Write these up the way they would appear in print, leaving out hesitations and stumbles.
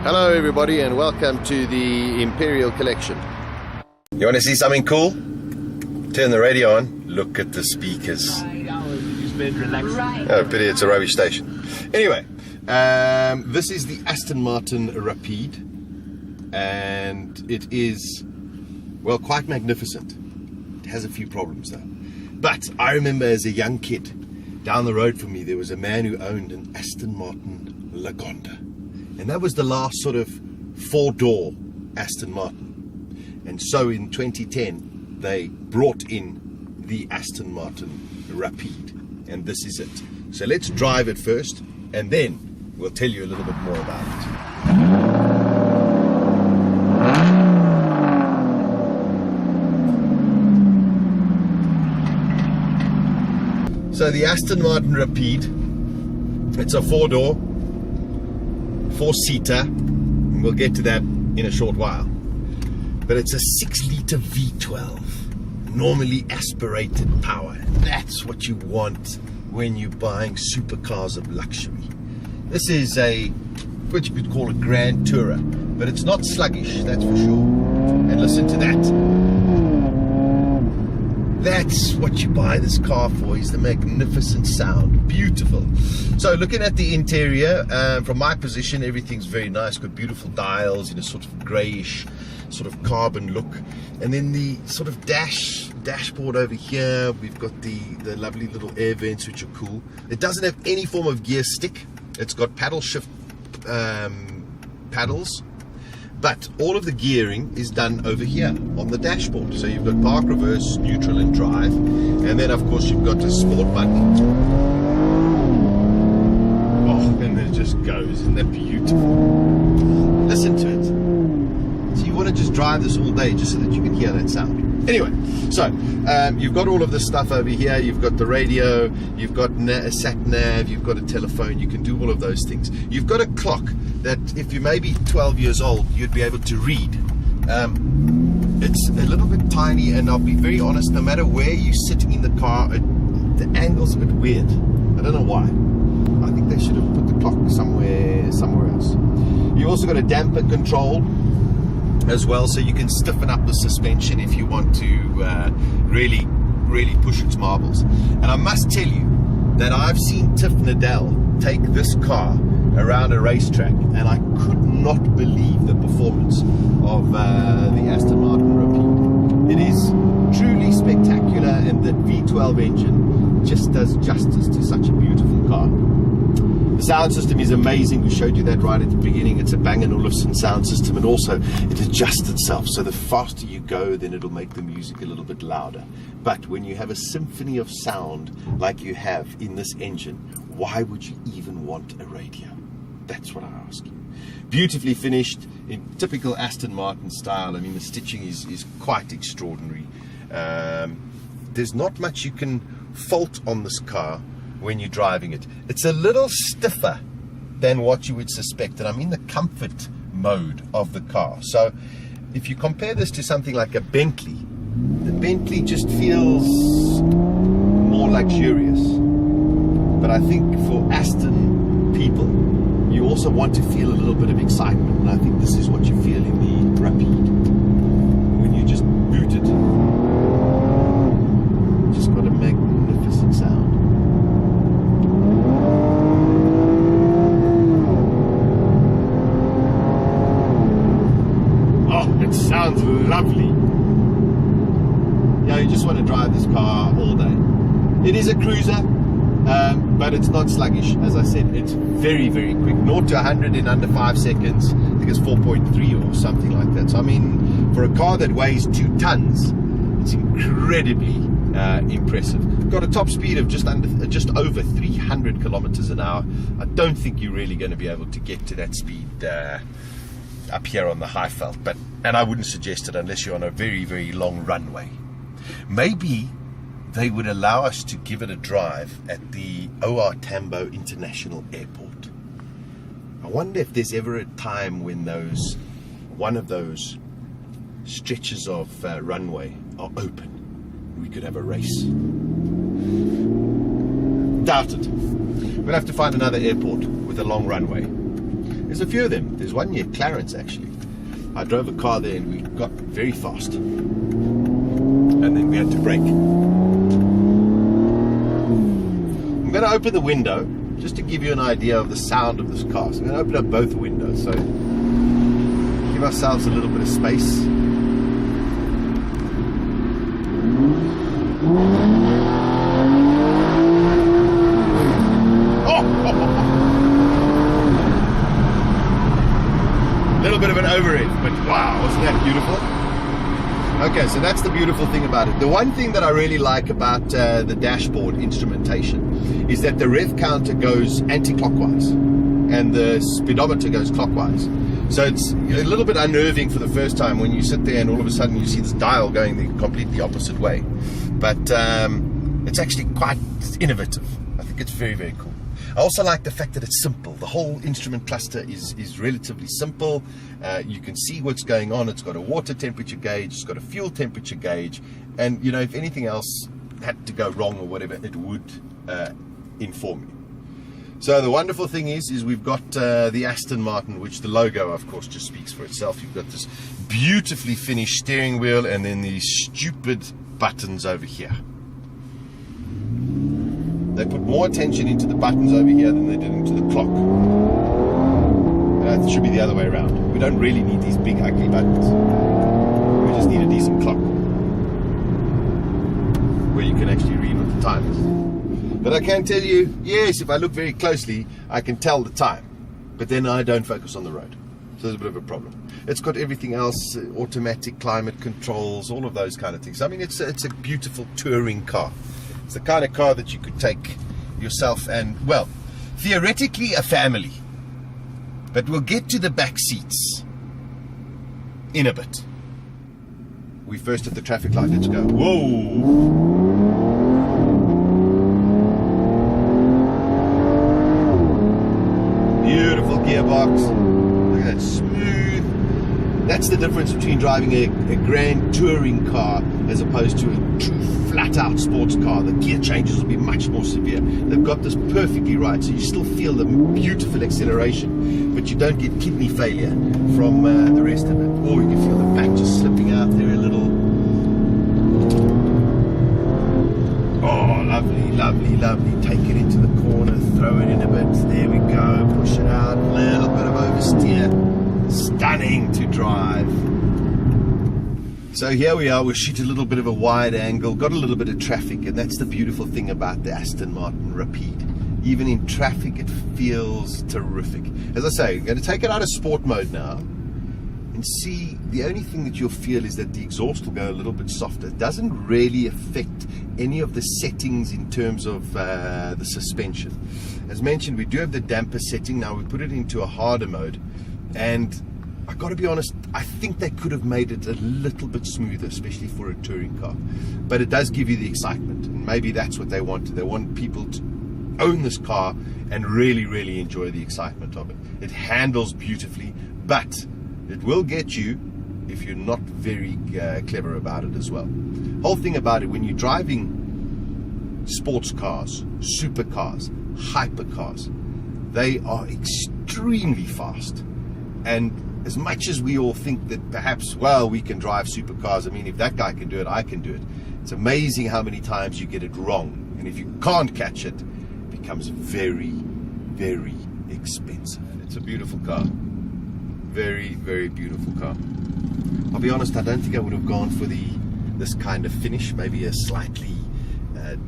Hello everybody and welcome to the Imperial Collection. You want to see something cool? Turn the radio on, look at the speakers. Oh, pity it's a rubbish station. Anyway, this is the Aston Martin Rapide and it is, well, quite magnificent. It has a few problems though. But I remember as a young kid, down the road from me there was a man who owned an Aston Martin Lagonda. And that was the last sort of four-door Aston Martin. And so in 2010, they brought in the Aston Martin Rapide. And this is it. So let's drive it first, and then we'll tell you a little bit more about it. So the Aston Martin Rapide, it's a four-door, four-seater, and we'll get to that in a short while. But it's a 6-litre V12, normally aspirated power. That's what you want when you're buying supercars of luxury. This is what you could call a Grand Tourer, but it's not sluggish, that's for sure. And listen to that. That's what you buy this car for, is the magnificent sound. Beautiful. So looking at the interior, from my position, everything's very nice. Got beautiful dials in a sort of greyish, sort of carbon look. And then the sort of dashboard over here, we've got the lovely little air vents, which are cool. It doesn't have any form of gear stick. It's got paddle shift paddles. But all of the gearing is done over here on the dashboard. So you've got park, reverse, neutral and drive. And then of course you've got the sport button. Oh, and then it just goes. Isn't that beautiful? Listen to it. So you want to just drive this all day just so that you can hear that sound. Anyway, so you've got all of this stuff over here. You've got the radio, you've got a sat nav, you've got a telephone. You can do all of those things. You've got a clock that if you may be 12 years old, you'd be able to read. It's a little bit tiny, and I'll be very honest, no matter where you're sitting in the car, the angle's a bit weird. I don't know why. I think they should have put the clock somewhere else. You also got a damper control as well, so you can stiffen up the suspension if you want to really push its marbles. And I must tell you that I've seen Tiff Nadell take this car around a racetrack, and I could not believe the performance of the Aston Martin Rapide. It is truly spectacular, and that V12 engine just does justice to such a beautiful car. The sound system is amazing. We showed you that right at the beginning. It's a Bang & Olufsen sound system, and also it adjusts itself, so the faster you go, then it'll make the music a little bit louder. But when you have a symphony of sound like you have in this engine, why would you even want a radio? That's what I ask you. Beautifully finished in typical Aston Martin style. I mean, the stitching is quite extraordinary. There's not much you can fault on this car when you're driving it. It's a little stiffer than what you would suspect, and I'm in the comfort mode of the car. So if you compare this to something like a Bentley, the Bentley just feels more luxurious. But I think for Aston people, you also want to feel a little bit of excitement, and I think this is what you feel in the Rapide when you just boot it. Just got a magnificent sound. Oh, it sounds lovely. Yeah, you just want to drive this car all day. It is a cruiser. But it's not sluggish. As I said, it's very, very quick. 0 to 100 in under 5 seconds. I think it's 4.3 or something like that. So I mean, for a car that weighs 2 tons, it's incredibly impressive. Got a top speed of just over 300 kilometers an hour. I don't think you're really going to be able to get to that speed up here on the Highveld, and I wouldn't suggest it unless you're on a very, very long runway. Maybe they would allow us to give it a drive at the OR Tambo International Airport. I wonder if there's ever a time when one of those stretches of runway are open. We could have a race. Doubt it. We'll have to find another airport with a long runway. There's a few of them. There's one near Clarence, actually. I drove a car there and we got very fast. And then we had to brake. I'm going to open the window just to give you an idea of the sound of this car. So I'm going to open up both windows. So give ourselves a little bit of space. Bit of an overhead, but wow, wasn't that beautiful? Okay, so that's the beautiful thing about it. The one thing that I really like about the dashboard instrumentation is that the rev counter goes anti-clockwise and the speedometer goes clockwise. So it's a little bit unnerving for the first time when you sit there and all of a sudden you see this dial going the completely opposite way. But it's actually quite innovative. I think it's very, very cool. I also like the fact that it's simple. The whole instrument cluster is relatively simple. You can see what's going on. It's got a water temperature gauge, it's got a fuel temperature gauge, and you know, if anything else had to go wrong or whatever, it would inform you. So the wonderful thing is we've got the Aston Martin, which the logo of course just speaks for itself. You've got this beautifully finished steering wheel and then these stupid buttons over here. They put more attention into the buttons over here than they did into the clock. It should be the other way around. We don't really need these big ugly buttons. We just need a decent clock where you can actually read what the time is. But I can tell you, yes, if I look very closely, I can tell the time. But then I don't focus on the road. So there's a bit of a problem. It's got everything else, automatic climate controls, all of those kind of things. I mean, it's a beautiful touring car. It's the kind of car that you could take yourself and, well, theoretically a family. But we'll get to the back seats in a bit. We first at the traffic light. Let's go. Whoa! Beautiful gearbox. Look at that, smooth. That's the difference between driving a grand touring car as opposed to a true flat-out sports car. The gear changes will be much more severe. They've got this perfectly right, so you still feel the beautiful acceleration, but you don't get kidney failure from the rest of it. Or you can feel the back just slipping out there a little. Oh, lovely, lovely, lovely. Take it into the corner, throw it in a bit. There we go. Push it out. A little bit of oversteer. Stunning to drive. So here we are, we'll shoot a little bit of a wide angle, got a little bit of traffic, and that's the beautiful thing about the Aston Martin Rapide. Even in traffic, it feels terrific. As I say, I'm going to take it out of sport mode now and see, the only thing that you'll feel is that the exhaust will go a little bit softer. It doesn't really affect any of the settings in terms of the suspension. As mentioned, we do have the damper setting. Now we put it into a harder mode, and I got to be honest, I think they could have made it a little bit smoother, especially for a touring car. But it does give you the excitement, and maybe that's what they want. They want people to own this car and really, really enjoy the excitement of it. It handles beautifully, but it will get you if you're not very clever about it as well. Whole thing about it, when you're driving sports cars, supercars, hypercars, they are extremely fast. And as much as we all think that perhaps, well, we can drive supercars, I mean, if that guy can do it, I can do it. It's amazing how many times you get it wrong. And if you can't catch it, it becomes very, very expensive. It's a beautiful car. Very, very beautiful car. I'll be honest, I don't think I would have gone for this kind of finish, maybe a slightly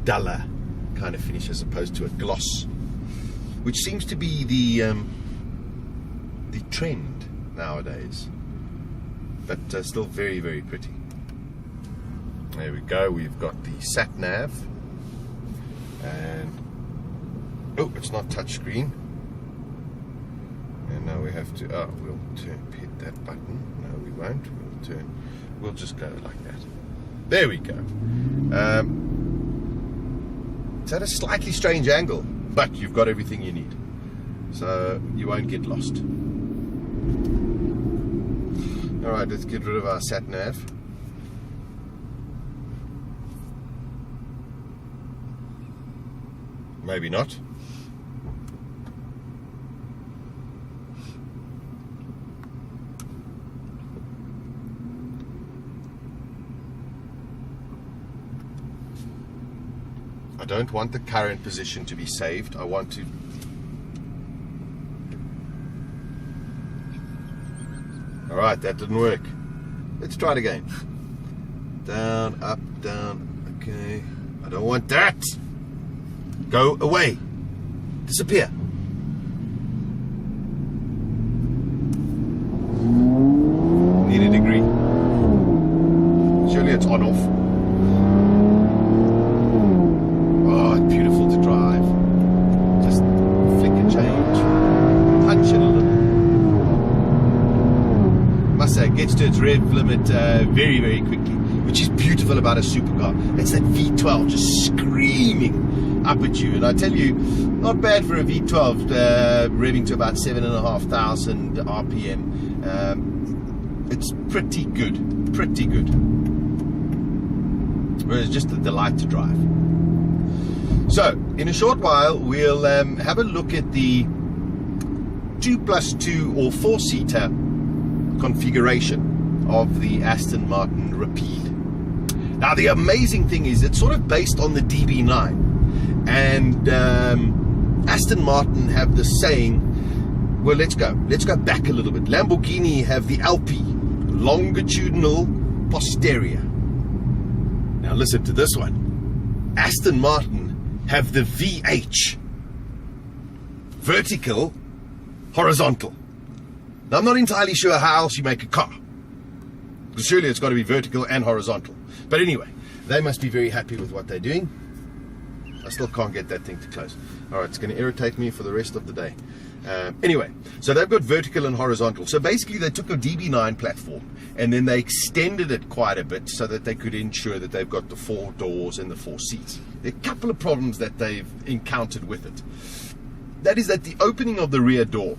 duller kind of finish as opposed to a gloss, which seems to be the trend nowadays, but still very, very pretty. There we go. We've got the sat nav, and oh, it's not touchscreen. And now we have to. Oh, we'll hit that button. No, we won't. We'll turn. We'll just go like that. There we go. It's at a slightly strange angle, but you've got everything you need, so you won't get lost. Alright, let's get rid of our sat nav. Maybe not. don't want the current position to be saved. I want to... Alright, that didn't work. Let's try it again. Down, up, down. Okay. I don't want that. Go away. Disappear. Need a degree. Surely it's on off. Oh, it's beautiful to drive. Just flick a change. Punch it a little. Must say, it gets to its rev limit very, very quickly, which is beautiful about a supercar. It's that V12 just screaming up at you. And I tell you, not bad for a V12, revving to about 7,500 RPM. It's pretty good, pretty good. Whereas just a delight to drive. So, in a short while, we'll have a look at the 2+2 or 4-seater configuration of the Aston Martin Rapide. Now, the amazing thing is it's sort of based on the DB9, and Aston Martin have the saying, well, let's go back a little bit. Lamborghini have the LP, longitudinal posterior. Now listen to this one. Aston Martin have the VH, vertical, horizontal. Now, I'm not entirely sure how else you make a car, because surely it's got to be vertical and horizontal. But anyway, they must be very happy with what they're doing. I still can't get that thing to close. Alright, it's going to irritate me for the rest of the day. Anyway, so they've got vertical and horizontal. So basically they took a DB9 platform and then they extended it quite a bit so that they could ensure that they've got the 4 doors and the 4 seats. There are a couple of problems that they've encountered with it. That is that the opening of the rear door,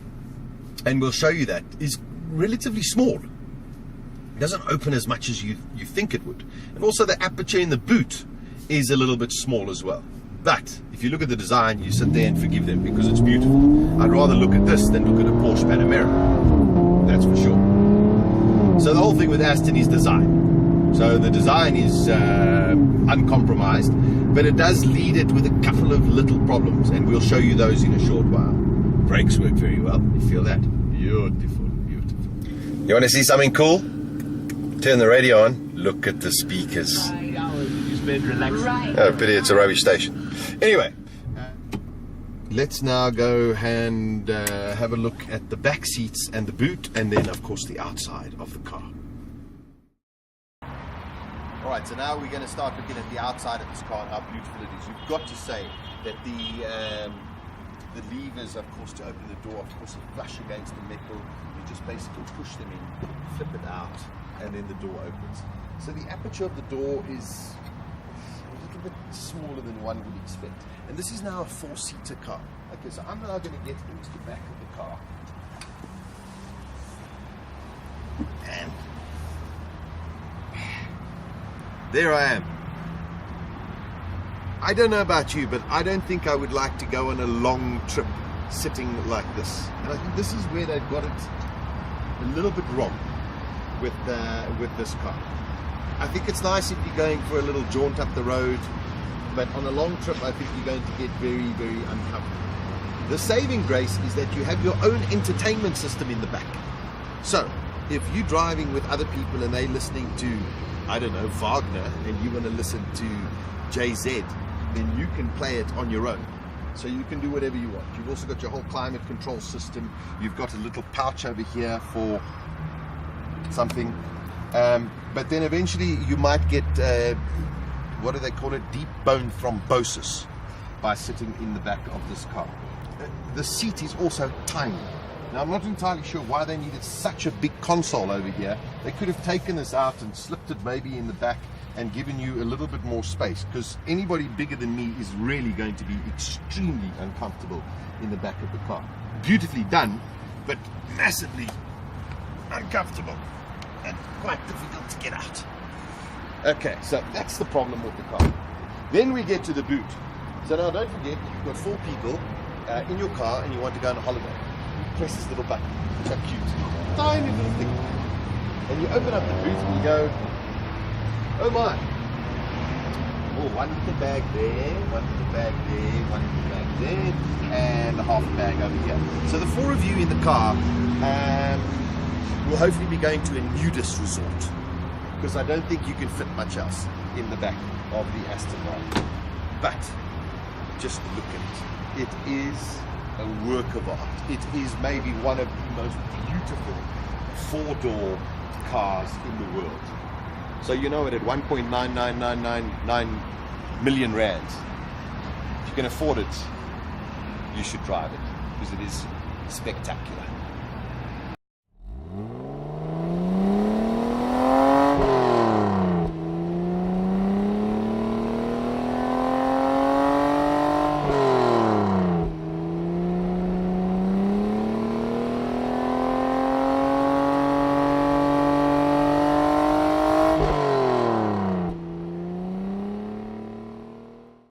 and we'll show you that, is relatively small. It doesn't open as much as you think it would. And also the aperture in the boot is a little bit small as well. But if you look at the design, you sit there and forgive them because it's beautiful. I'd rather look at this than look at a Porsche Panamera. That's for sure. So the whole thing with Aston is design. So the design is uncompromised, but it does lead it with a couple of little problems, and we'll show you those in a short while. Brakes work very well. You feel that? Beautiful, beautiful. You want to see something cool? Turn the radio on. Look at the speakers. Oh, pity it's a rubbish station. Anyway, let's now go and have a look at the back seats and the boot, and then of course the outside of the car. Alright, so now we're going to start looking at the outside of this car and how beautiful it is. You've got to say that the levers, of course, to open the door, of course, are flush against the metal. You just basically push them in, flip it out, and then the door opens. So the aperture of the door is a little bit smaller than one would expect. And this is now a 4-seater car. Okay, so I'm now going to get into the back of the car. And there I am. I don't know about you, but I don't think I would like to go on a long trip sitting like this. And I think this is where they've got it a little bit wrong with this car. I think it's nice if you're going for a little jaunt up the road, but on a long trip I think you're going to get very, very uncomfortable. The saving grace is that you have your own entertainment system in the back. So if you're driving with other people and they're listening to, I don't know, Wagner, and you want to listen to JZ, then you can play it on your own. So you can do whatever you want. You've also got your whole climate control system. You've got a little pouch over here for something. But then eventually you might get, what do they call it, deep bone thrombosis by sitting in the back of this car. The seat is also tiny. Now I'm not entirely sure why they needed such a big console over here. They could have taken this out and slipped it maybe in the back and given you a little bit more space, because anybody bigger than me is really going to be extremely uncomfortable in the back of the car. Beautifully done, but massively uncomfortable and quite difficult to get out. Okay, so that's the problem with the car. Then we get to the boot. So now don't forget, you've got 4 people in your car and you want to go on a holiday. You press this little button, so cute, tiny little thing, and you open up the boot and you go, oh my, Oh, one little bag there, one little bag there, one little bag there, and a half bag over here. So the 4 of you in the car will hopefully be going to a nudist resort, because I don't think you can fit much else in the back of the Aston Martin. But just look at it. It is a work of art. It is maybe one of the most beautiful 4-door cars in the world. So you know it, at 1.99999 million rands, if you can afford it, you should drive it, because it is spectacular.